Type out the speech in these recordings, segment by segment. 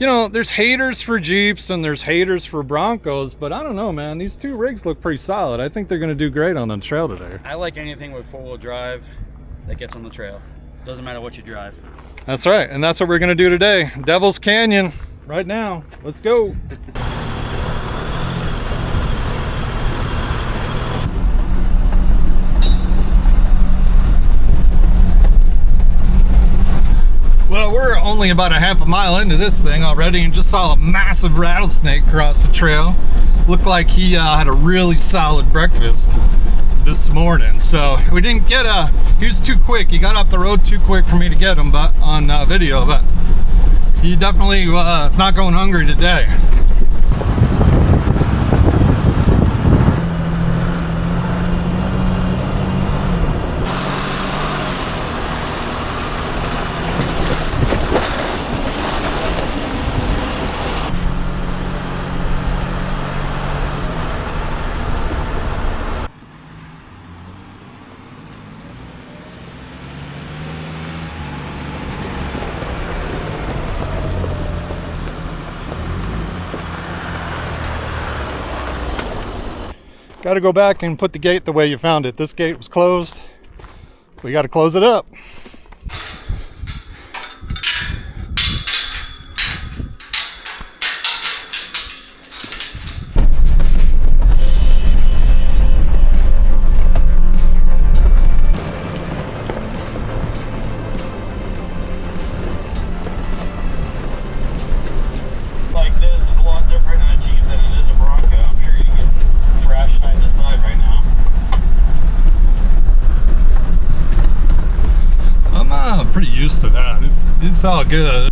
You know, there's haters for Jeeps and there's haters for Broncos, but I don't know, man. These two rigs look pretty solid. I think they're going to do great on the trail today. I like anything with four-wheel drive that gets on the trail. Doesn't matter what you drive. That's right, and that's what we're going to do today. Devil's Canyon, right now. Let's go. Well, we're only about a half a mile into this thing already and just saw a massive rattlesnake cross the trail. Looked like he had a really solid breakfast this morning. So we didn't get he was too quick. He got up the road too quick for me to get him but on video, but he definitely is not going hungry today. Got to go back and put the gate the way you found it. This gate was closed. We got to close it up. Like this is a lot different in a Jeep than it is a Bronco. I'm sure you get trash behind the side right now. I'm pretty used to that. It's all good.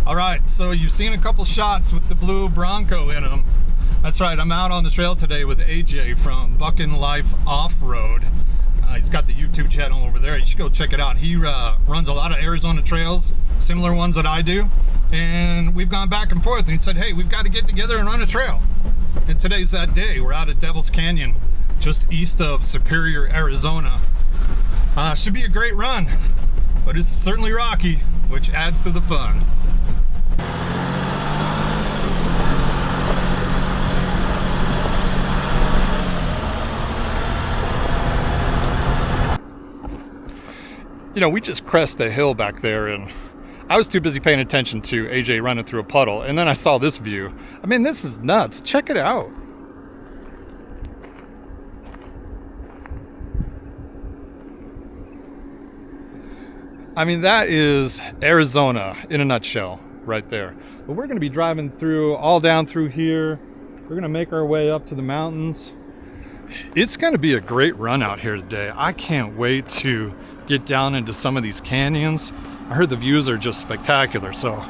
All right, so you've seen a couple shots with the blue Bronco in them. That's right, I'm out on the trail today with AJ from Buckin' Life Off-Road. He's got the YouTube channel over there. You should go check it out. He runs a lot of Arizona trails, similar ones that I do. And we've gone back and forth and he said, hey, we've got to get together and run a trail. And today's that day. We're out at Devil's Canyon, just east of Superior, Arizona. Should be a great run, but it's certainly rocky, which adds to the fun. You know, we just crested a hill back there and I was too busy paying attention to AJ running through a puddle, and then I saw this view. I mean, this is nuts. Check it out. I mean, that is Arizona in a nutshell right there. But we're going to be driving through, all down through here. We're going to make our way up to the mountains. It's going to be a great run out here today. I can't wait to get down into some of these canyons. I heard the views are just spectacular, so.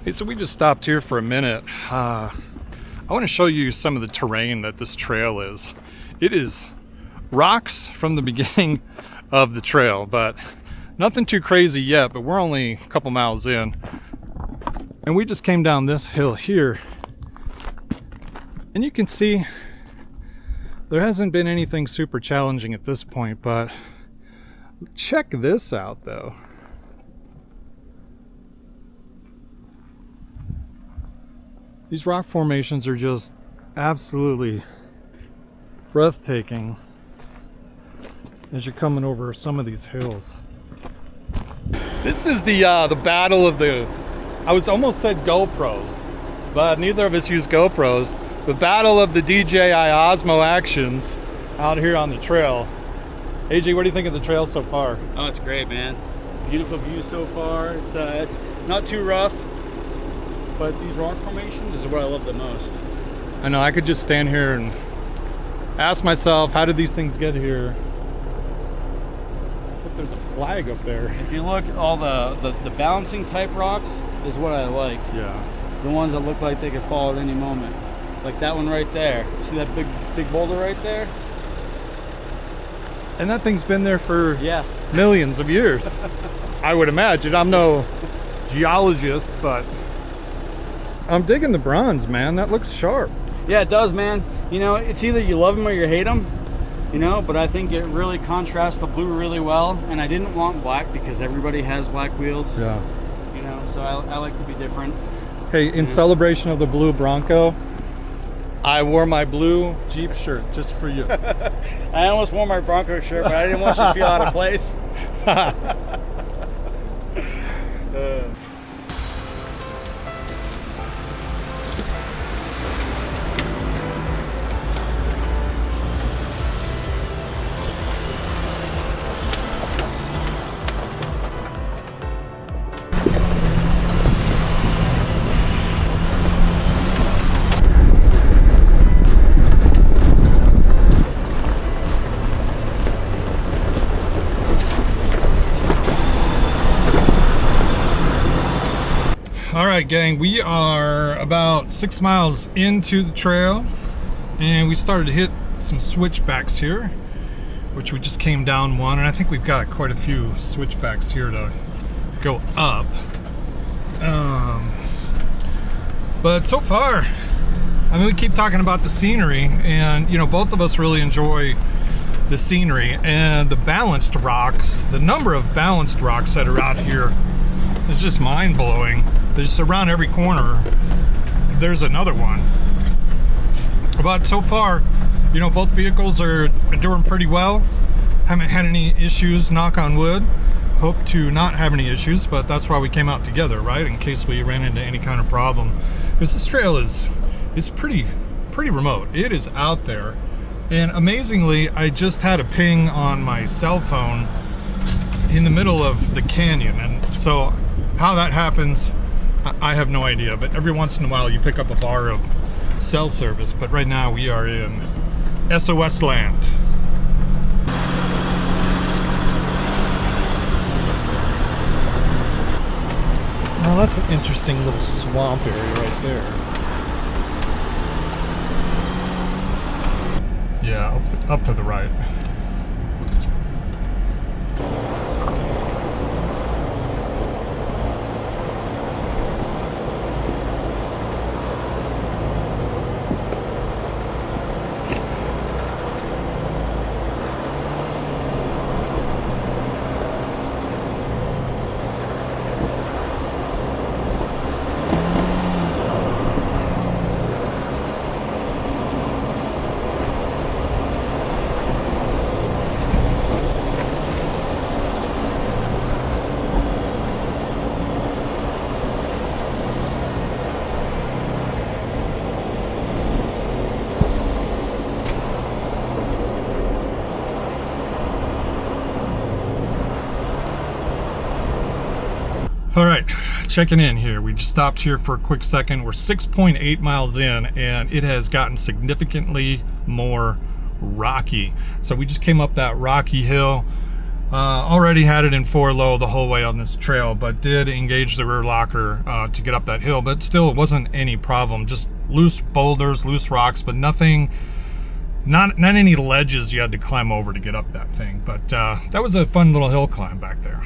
Hey, so we just stopped here for a minute. I want to show you some of the terrain that this trail is. It is rocks from the beginning of the trail, but nothing too crazy yet, but we're only a couple miles in. And we just came down this hill here. And you can see there hasn't been anything super challenging at this point, but check this out though. These rock formations are just absolutely breathtaking as you're coming over some of these hills. This is the battle of the, I was almost said GoPros, but neither of us use GoPros. The battle of the DJI Osmo Actions out here on the trail. AJ, what do you think of the trail so far? Oh, it's great, man. Beautiful view so far. It's not too rough, but these rock formations is what I love the most. I know, I could just stand here and ask myself, how did these things get here? Look, there's a flag up there. If you look, all the bouncing type rocks is what I like. Yeah. The ones that look like they could fall at any moment. Like that one right there. See that big boulder right there? And that thing's been there for Yeah. millions of years. I would imagine. I'm no geologist, but I'm digging the bronze, man. That looks sharp. Yeah, it does, man. You know, it's either you love them or you hate them, you know, but I think it really contrasts the blue really well. And I didn't want black because everybody has black wheels. Yeah. You know, so I like to be different. Hey, in celebration of the blue Bronco, I wore my blue Jeep shirt just for you. I almost wore my Bronco shirt, but I didn't want you to feel out of place. All right, gang, we are about 6 miles into the trail and we started to hit some switchbacks here, which we just came down one, and I think we've got quite a few switchbacks here to go up. But so far, I mean, we keep talking about the scenery, and you know, both of us really enjoy the scenery and the balanced rocks. The number of balanced rocks that are out here is just mind-blowing. There's around every corner there's another one. But so far, you know, both vehicles are doing pretty well. Haven't had any issues, knock on wood. Hope to not have any issues, but that's why we came out together, right? In case we ran into any kind of problem. Because this trail is pretty remote. It is out there. And amazingly, I just had a ping on my cell phone in the middle of the canyon. And so how that happens, I have no idea, but every once in a while you pick up a bar of cell service. But right now we are in SOS land. Now that's an interesting little swamp area right there. Yeah, up to the right. All right, checking in here. We just stopped here for a quick second. We're 6.8 miles in, and it has gotten significantly more rocky. So we just came up that rocky hill. Already had it in 4 low the whole way on this trail, but did engage the rear locker to get up that hill. But still, it wasn't any problem. Just loose boulders, loose rocks, but nothing. Not any ledges you had to climb over to get up that thing. But that was a fun little hill climb back there.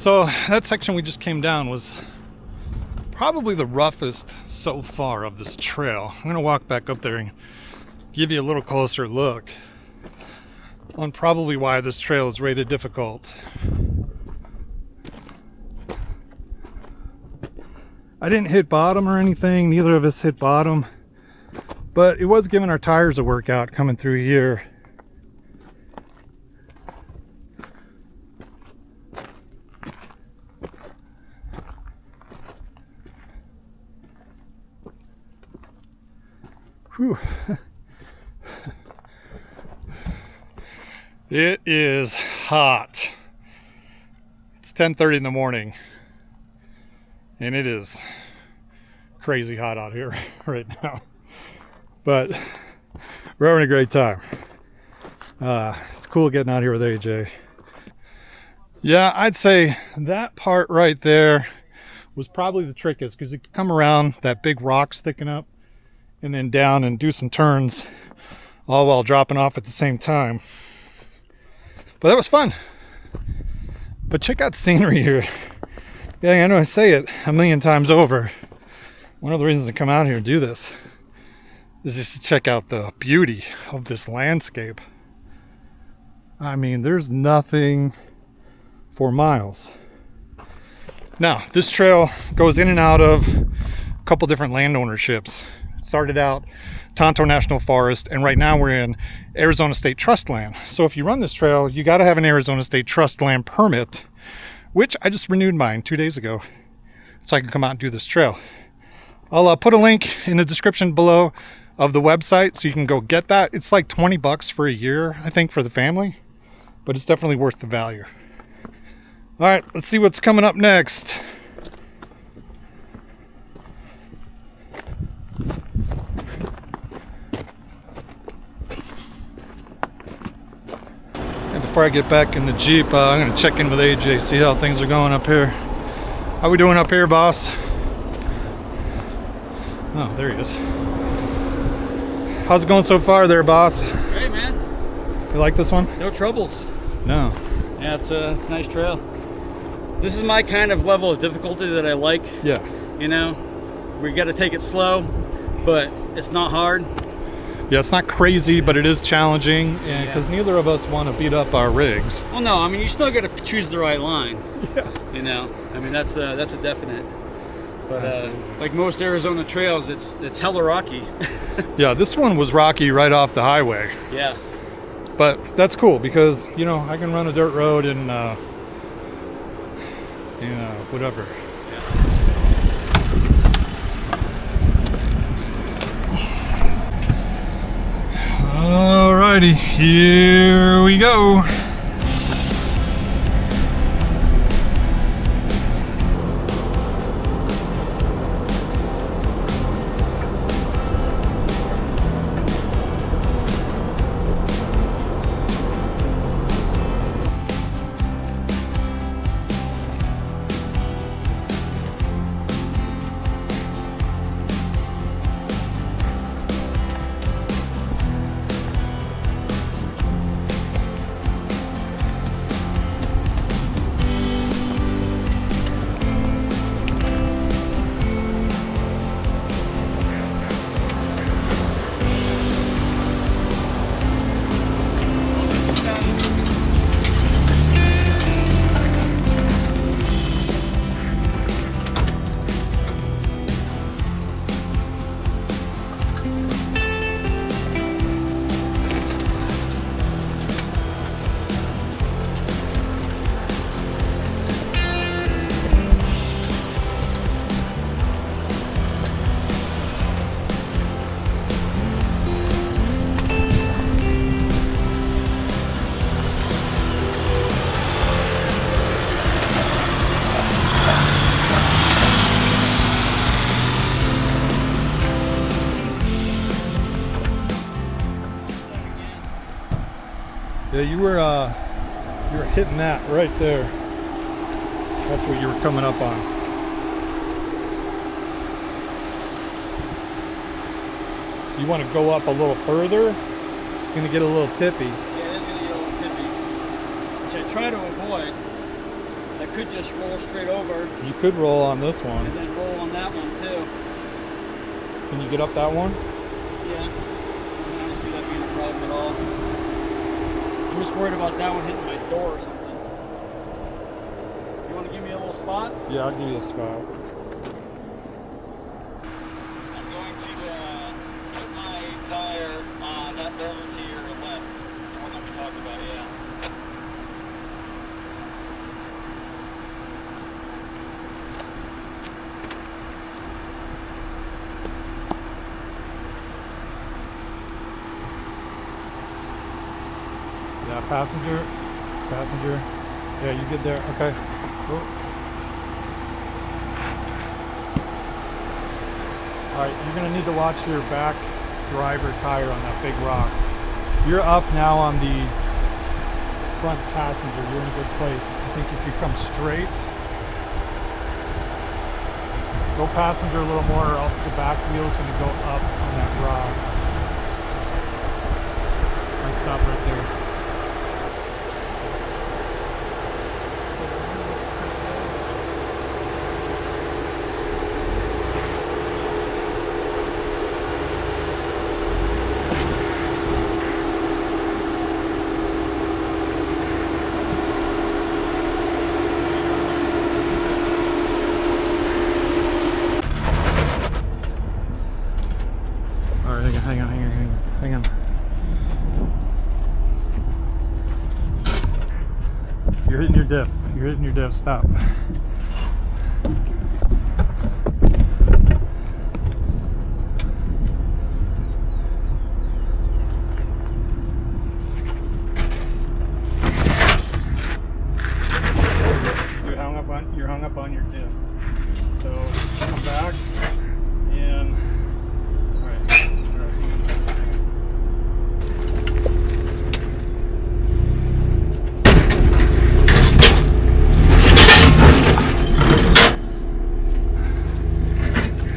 So that section we just came down was probably the roughest so far of this trail. I'm gonna walk back up there and give you a little closer look on probably why this trail is rated difficult. I didn't hit bottom or anything, neither of us hit bottom, but it was giving our tires a workout coming through here. Whew. It is hot. It's 10:30 in the morning and it is crazy hot out here right now, but we're having a great time. It's cool getting out here with AJ. Yeah, I'd say that part right there was probably the trickiest, because you could come around that big rock sticking up and then down and do some turns all while dropping off at the same time. But that was fun. But check out the scenery here. Yeah, I know I say it a million times over. One of the reasons to come out here and do this is just to check out the beauty of this landscape. I mean, there's nothing for miles. Now, this trail goes in and out of a couple different land ownerships. Started out Tonto National Forest, and right now we're in Arizona State Trust Land. So if you run this trail, you got to have an Arizona State Trust Land permit, which I just renewed mine 2 days ago, so I can come out and do this trail. I'll put a link in the description below of the website so you can go get that. It's like $20 for a year, I think, for the family, but it's definitely worth the value. All right, let's see what's coming up next. Before I get back in the Jeep, I'm going to check in with AJ, see how things are going up here. How we doing up here, boss? Oh, there he is. How's it going so far there, boss? Hey, man. You like this one? No troubles. No. Yeah, it's a nice trail. This is my kind of level of difficulty that I like. Yeah. You know, we got to take it slow, but it's not hard. Yeah, it's not crazy, but it is challenging, and because neither of us want to beat up our rigs. Well, no, I mean, you still got to choose the right line. Yeah. You know, I mean, that's a definite. But like most Arizona trails, it's hella rocky. Yeah, this one was rocky right off the highway. Yeah. But that's cool because, you know, I can run a dirt road and, whatever. Alrighty, here we go. Yeah, you were hitting that right there. That's what you were coming up on. You want to go up a little further? It's going to get a little tippy. Yeah, it is going to get a little tippy, which I try to avoid. I could just roll straight over You could roll on this one. and then roll on that one too. Can you get up that one? Yeah. I don't see that being a problem at all. I'm just worried about that one hitting my door or something. You want to give me a little spot? Yeah, I'll give you a spot. I'm going to put my tire on that over to your left. The one that we talked about, yeah. Yeah, passenger. Yeah, you good there? Okay. Cool. Alright, you're going to need to watch your back driver tire on that big rock. You're up now on the front passenger. You're in a good place. I think if you come straight, go passenger a little more, or else the back wheel is going to go up on that rock. I stop right there. Hang on. You're hitting your diff. Stop. You're hung up on your diff. So come back and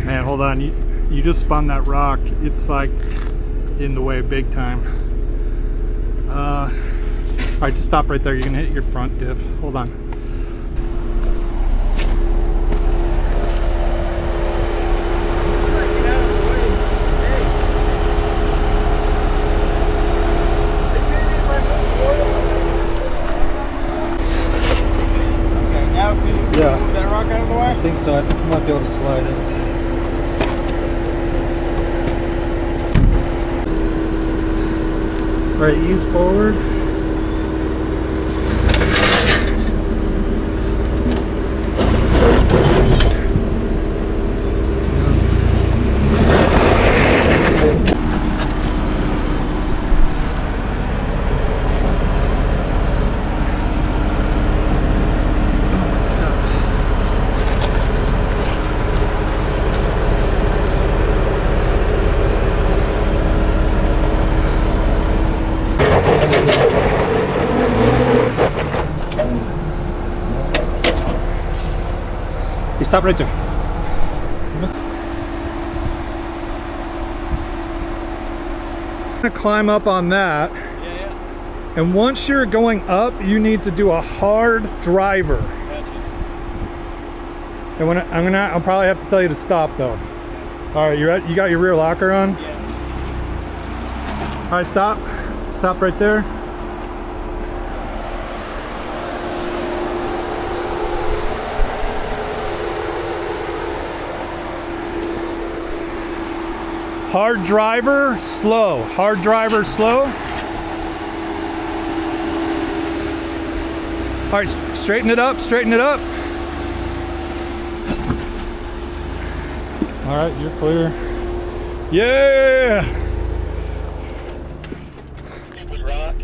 man, hold on. You just spun that rock. It's like in the way big time. All right, just stop right there. You're gonna hit your front diff. Hold on. Yeah. Move that rock out of the way? I think so. I think you might be able to slide it. All right, ease forward. Stop right there. I'm gonna climb up on that. Yeah. And once you're going up, you need to do a hard driver. Gotcha. And when I'll probably have to tell you to stop though. All right, you got your rear locker on? Yeah. All right, stop. Stop right there. Hard driver, slow. Hard driver, slow. All right, straighten it up, straighten it up. All right, you're clear. Yeah! Stupid rock.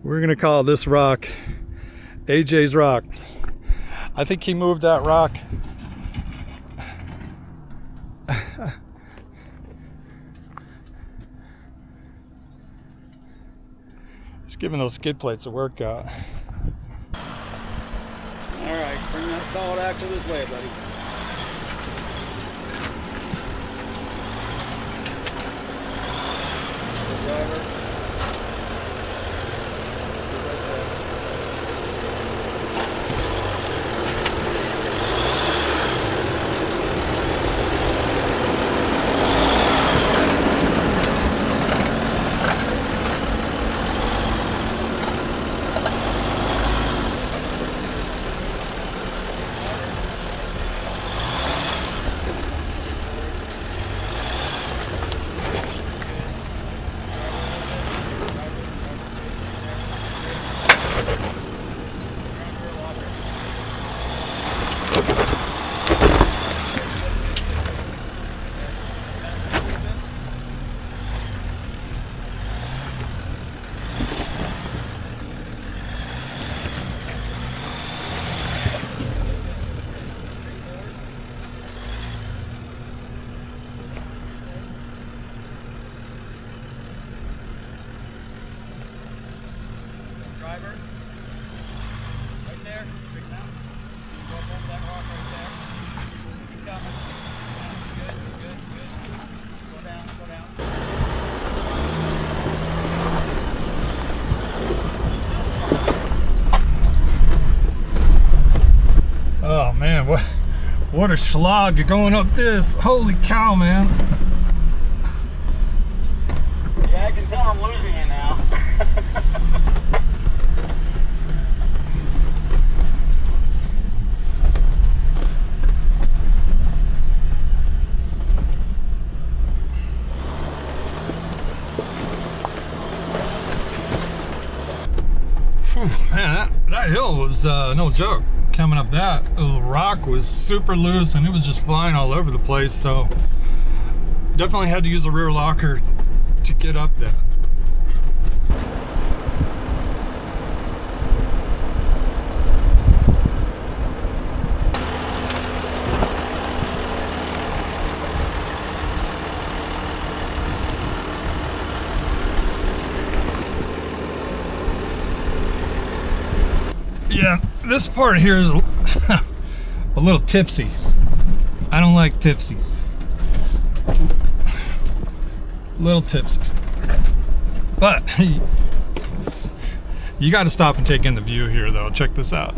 We're gonna call this rock AJ's rock. I think he moved that rock. He's giving those skid plates a workout. All right, bring that solid axle this way, buddy. Driver, right there, big mountain. You go up over that rock right there. Keep coming. Good, good, good. Slow down, slow down. Oh man, what a slog you're going up this. Holy cow, man. Yeah, I can tell I'm losing it now. Man, that hill was no joke. Coming up that, the rock was super loose and it was just flying all over the place, so definitely had to use a rear locker to get up that. Yeah, this part here is a little tipsy. I don't like tipsies. Little tipsies. But you got to stop and take in the view here, though. Check this out.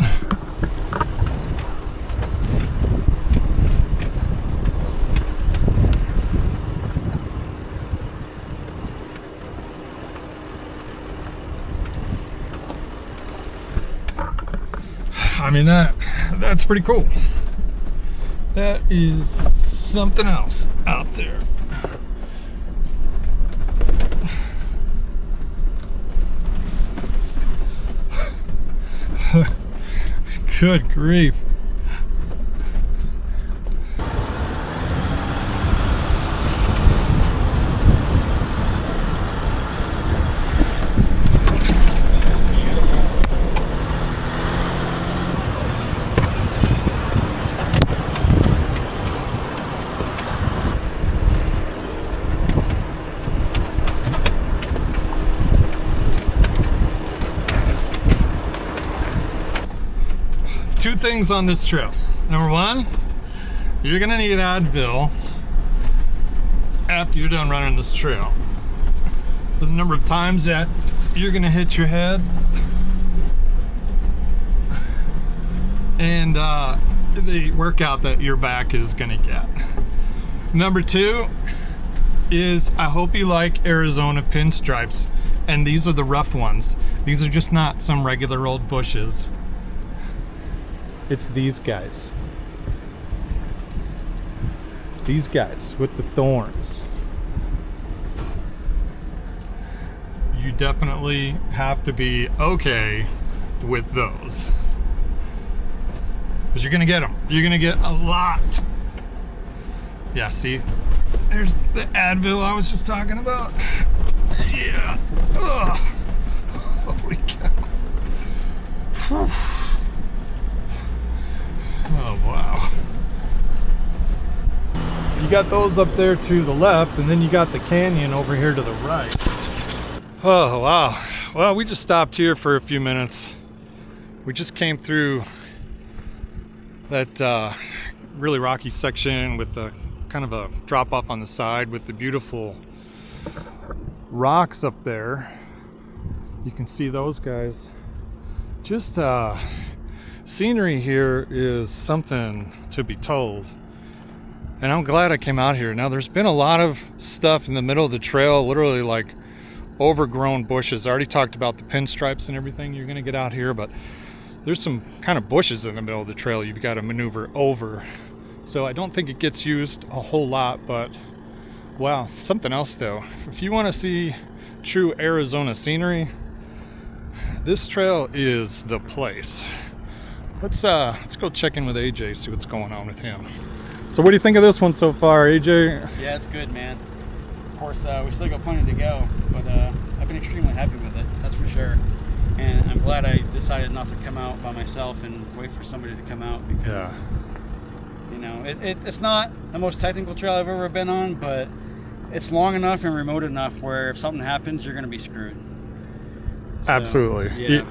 I mean, that's pretty cool. That is something else out there. Good grief. Two things on this trail. Number one, you're gonna need Advil after you're done running this trail. For the number of times that you're gonna hit your head and the workout that your back is gonna get. Number two is I hope you like Arizona pinstripes, and these are the rough ones. These are just not some regular old bushes. It's these guys. These guys with the thorns. You definitely have to be okay with those. Because you're gonna get them. You're gonna get a lot. Yeah, see? There's the Advil I was just talking about. Yeah. Ugh. Holy cow. Whew. Oh, wow. You got those up there to the left, and then you got the canyon over here to the right. Oh, wow. Well, we just stopped here for a few minutes. We just came through that really rocky section with a kind of a drop off on the side with the beautiful rocks up there. You can see those guys. Just scenery here is something to be told, and I'm glad I came out here. Now, there's been a lot of stuff in the middle of the trail, literally like overgrown bushes. I already talked about the pinstripes and everything you're gonna get out here, but there's some kind of bushes in the middle of the trail you've got to maneuver over. So I don't think it gets used a whole lot, but wow, something else though. If you want to see true Arizona scenery, this trail is the place. let's go check in with AJ, see what's going on with him. So what do you think of this one so far, AJ? Yeah, it's good, man. Of course, we still got plenty to go, but I've been extremely happy with it, that's for sure. And I'm glad I decided not to come out by myself and wait for somebody to come out, because you know, it's not the most technical trail I've ever been on, but it's long enough and remote enough where if something happens, you're going to be screwed. So, Absolutely. Yeah.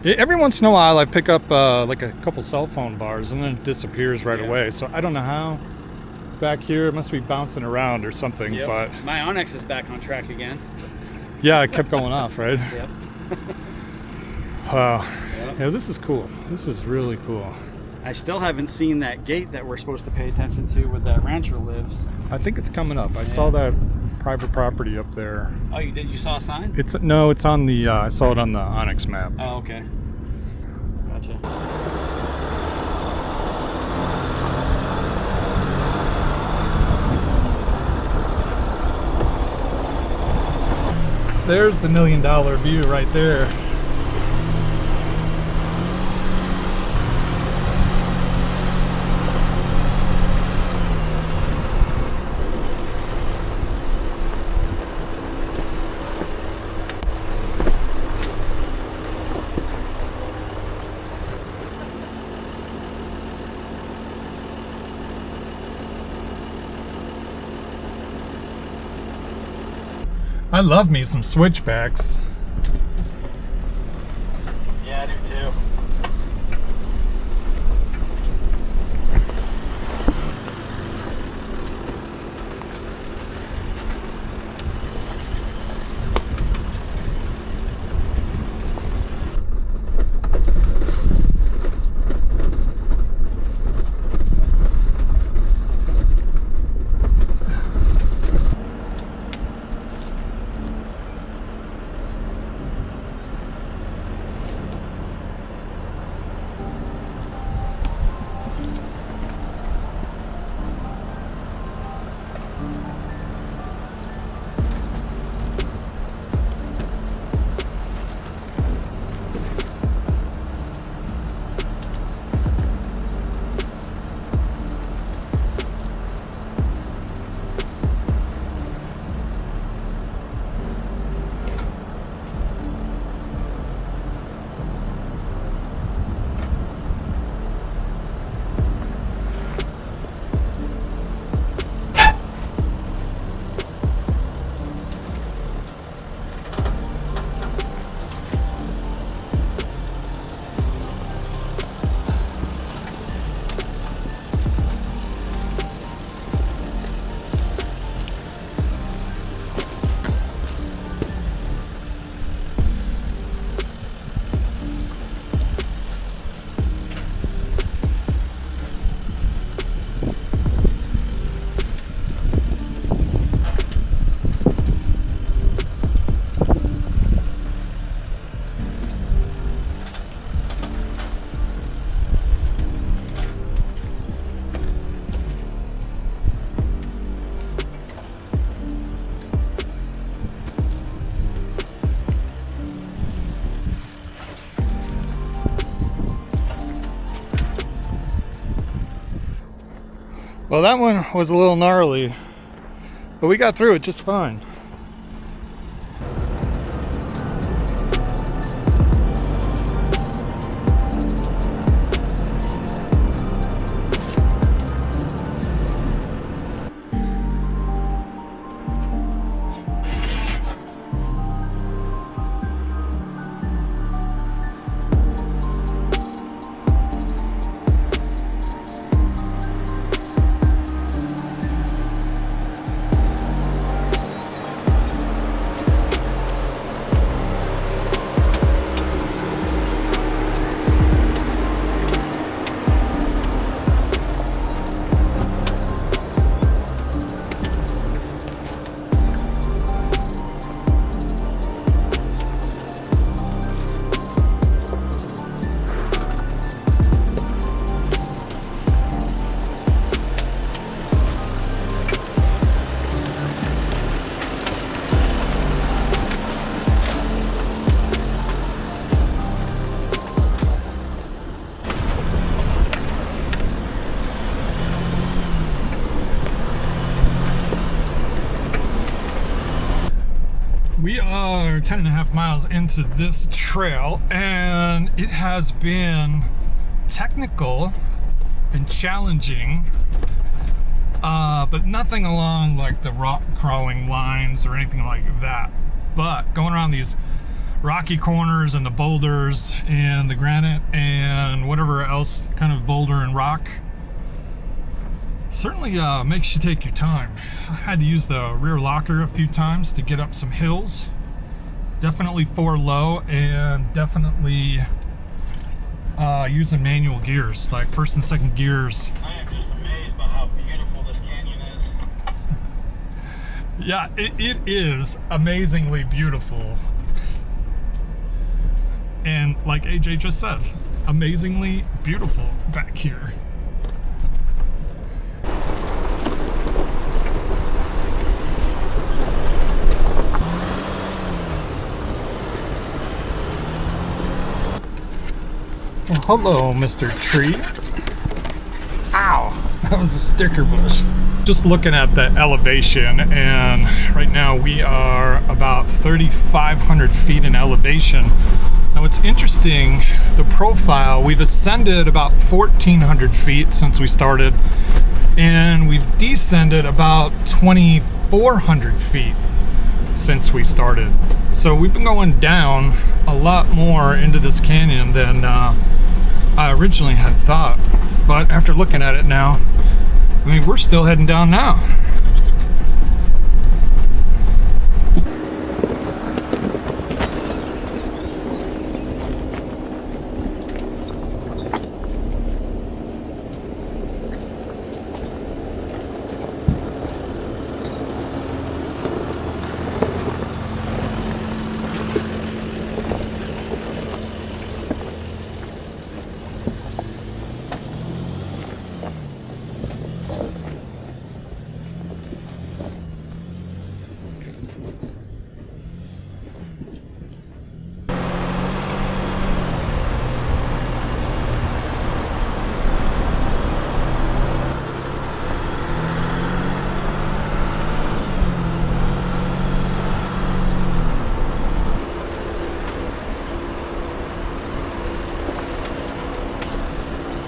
Every once in a while I pick up like a couple cell phone bars and then it disappears right away. So I don't know how. Back here it must be bouncing around or something. Yep. But my Onyx is back on track again. yeah, it kept going off, right? Yep. Wow. Yep. Yeah, this is cool. This is really cool. I still haven't seen that gate that we're supposed to pay attention to where that rancher lives. I think it's coming up. I saw that private property up there. Oh, you did? You saw a sign? It's on the I saw it on the Onyx map. Oh, okay. Gotcha. There's the $1 million view right there. I love me some switchbacks. Yeah, I do too. Well, that one was a little gnarly, but we got through it just fine. are 10.5 miles into this trail, and it has been technical and challenging, but nothing along like the rock crawling lines or anything like that. But going around these rocky corners and the boulders and the granite and whatever else kind of boulder and rock certainly makes you take your time. I had to use the rear locker a few times to get up some hills. Definitely 4 low, and definitely using manual gears, like first and second gears. I am just amazed by how beautiful this canyon is. Yeah, it is amazingly beautiful. And like AJ just said, amazingly beautiful back here. Well, hello, Mr. Tree. Ow, that was a sticker bush. Just looking at the elevation, and right now we are about 3,500 feet in elevation. Now what's interesting, the profile, we've ascended about 1,400 feet since we started, and we've descended about 2,400 feet since we started. So we've been going down a lot more into this canyon than I originally had thought. But after looking at it now, I mean, we're still heading down now.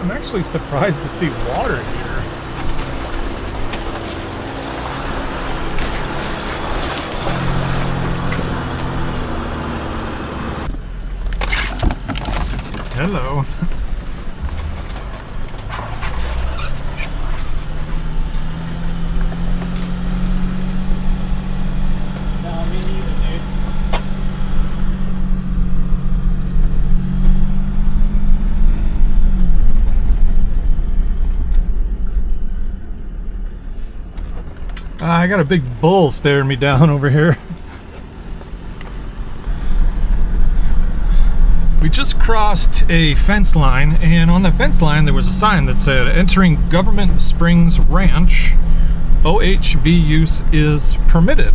I'm actually surprised to see water here. Hello. Nah, me neither, dude. I got a big bull staring me down over here. We just crossed a fence line, and on the fence line there was a sign that said, "Entering Government Springs Ranch, OHV use is permitted,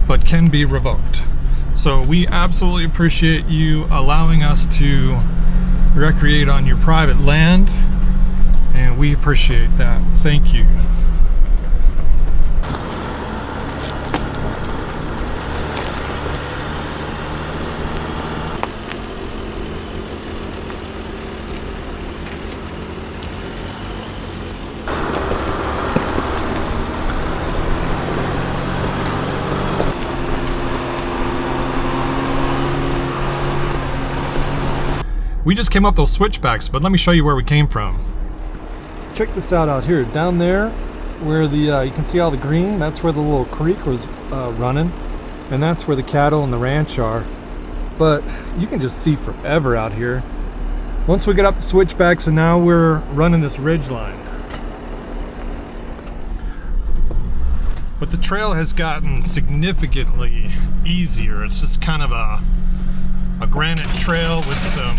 but can be revoked." So we absolutely appreciate you allowing us to recreate on your private land, and we appreciate that. Thank you. We just came up those switchbacks, but let me show you where we came from. Check this out here. Down there, where the you can see all the green, that's where the little creek was running, and that's where the cattle and the ranch are. But you can just see forever out here. Once we get up the switchbacks, and now we're running this ridge line. But the trail has gotten significantly easier. It's just kind of a granite trail with some,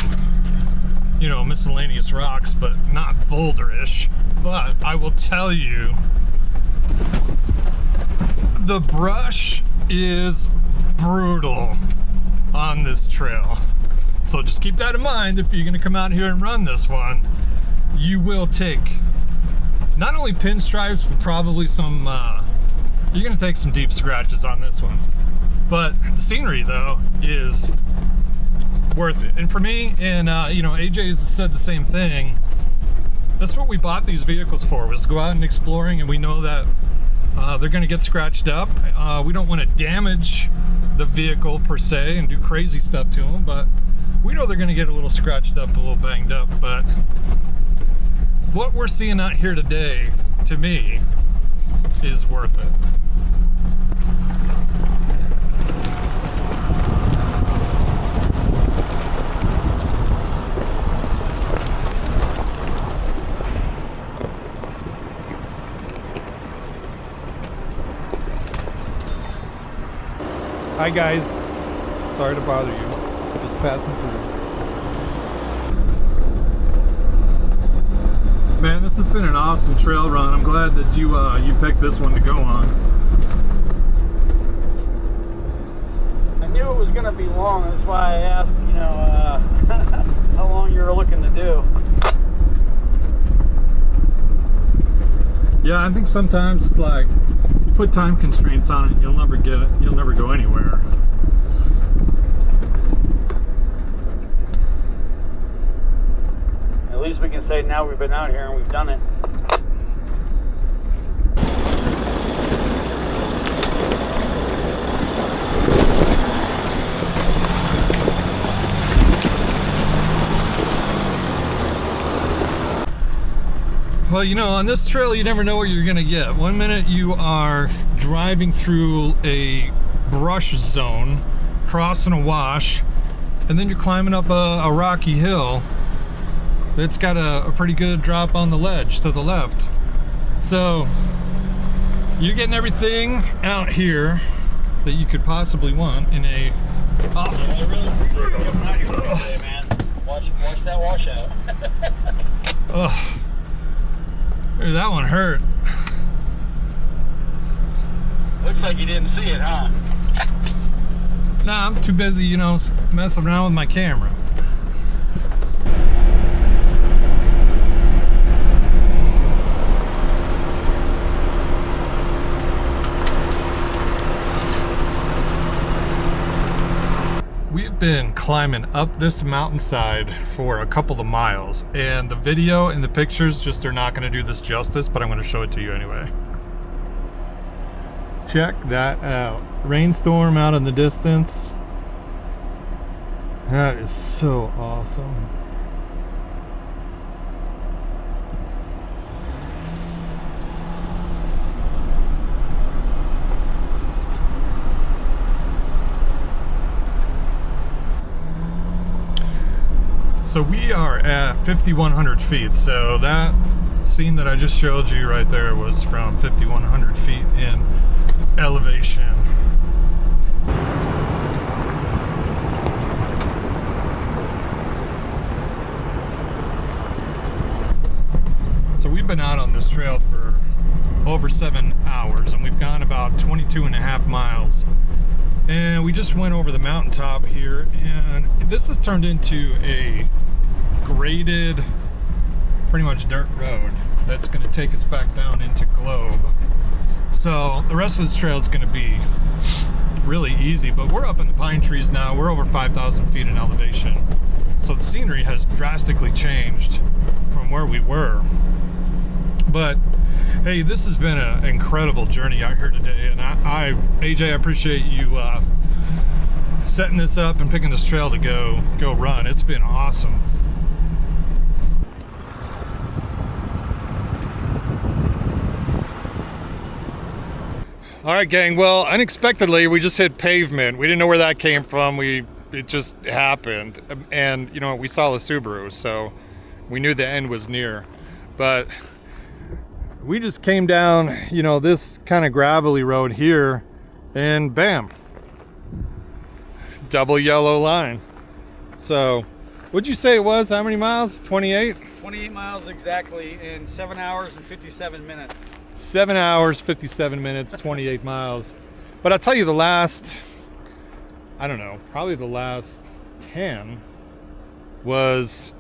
you know, miscellaneous rocks, but not boulderish. But I will tell you, the brush is brutal on this trail. So just keep that in mind if you're gonna come out here and run this one. You will take not only pinstripes, but probably some, you're gonna take some deep scratches on this one. But the scenery though is worth it. And for me, and you know, AJ's said the same thing. That's what we bought these vehicles for, was to go out and exploring, and we know that they're going to get scratched up. We don't want to damage the vehicle per se and do crazy stuff to them, but we know they're going to get a little scratched up, a little banged up. But what we're seeing out here today, to me, is worth it. Hi guys, sorry to bother you, just passing through. Man, this has been an awesome trail run. I'm glad that you picked this one to go on. I knew it was going to be long. That's why I asked, you know, how long you were looking to do. Yeah, I think sometimes, like, if you put time constraints on it, you'll never get it. You'll never go anywhere. At least we can say now we've been out here and we've done it. Well, you know, on this trail, you never know what you're gonna get. One minute you are driving through a brush zone, crossing a wash, and then you're climbing up a rocky hill that's got a pretty good drop on the ledge to the left. So you're getting everything out here that you could possibly want in a... Oh. Yeah, I really appreciate you coming out here today, man. Watch that washout. Ugh. Dude, that one hurt. Looks like you didn't see it, huh? Nah, I'm too busy, you know, messing around with my camera. We've been climbing up this mountainside for a couple of miles, and the video and the pictures just are not going to do this justice, but I'm going to show it to you anyway. Check that out. Rainstorm out in the distance. That is so awesome. So we are at 5,100 feet. So that scene that I just showed you right there was from 5,100 feet in elevation. So we've been out on this trail for over 7 hours, and we've gone about 22.5 miles. And we just went over the mountaintop here, and this has turned into a graded, pretty much dirt road that's going to take us back down into Globe. So the rest of this trail is going to be really easy, but we're up in the pine trees now. We're over 5,000 feet in elevation. So the scenery has drastically changed from where we were. But hey, this has been an incredible journey out here today, and AJ, I appreciate you setting this up and picking this trail to go run. It's been awesome. All right, gang. Well, unexpectedly, we just hit pavement. We didn't know where that came from. It just happened, and you know, we saw the Subaru, so we knew the end was near. But we just came down, you know, this kind of gravelly road here, and bam, double yellow line. So, what'd you say it was? How many miles? 28? 28 miles exactly in 7 hours and 57 minutes. 7 hours, 57 minutes, 28 miles. But I'll tell you, the last, I don't know, probably the last 10 was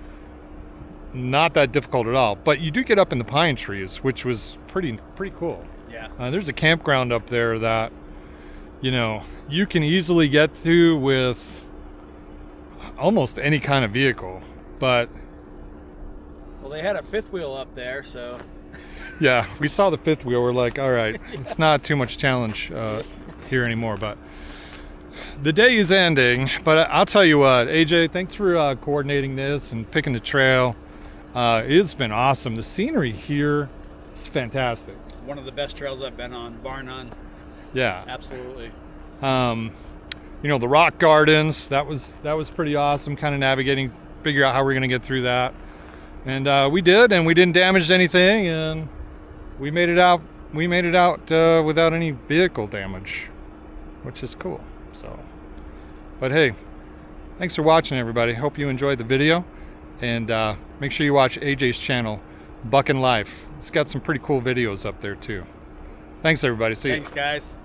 not that difficult at all. But you do get up in the pine trees, which was pretty cool. Yeah. There's a campground up there that you know, you can easily get to with almost any kind of vehicle. But well, they had a fifth wheel up there, so yeah, we saw the fifth wheel. We're like, all right, it's not too much challenge here anymore. But the day is ending. But I'll tell you what, AJ, thanks for coordinating this and picking the trail. It's been awesome. The scenery here is fantastic. One of the best trails I've been on, bar none. Yeah, Absolutely. You know, the rock gardens, that was pretty awesome, kind of navigating, figure out how we're going to get through that. And we did, and we didn't damage anything, and we made it out without any vehicle damage, which is cool. So, but hey, thanks for watching, everybody. Hope you enjoyed the video, and make sure you watch AJ's channel, Buckin' Life. It's got some pretty cool videos up there too. Thanks, everybody. See you. Thanks, guys.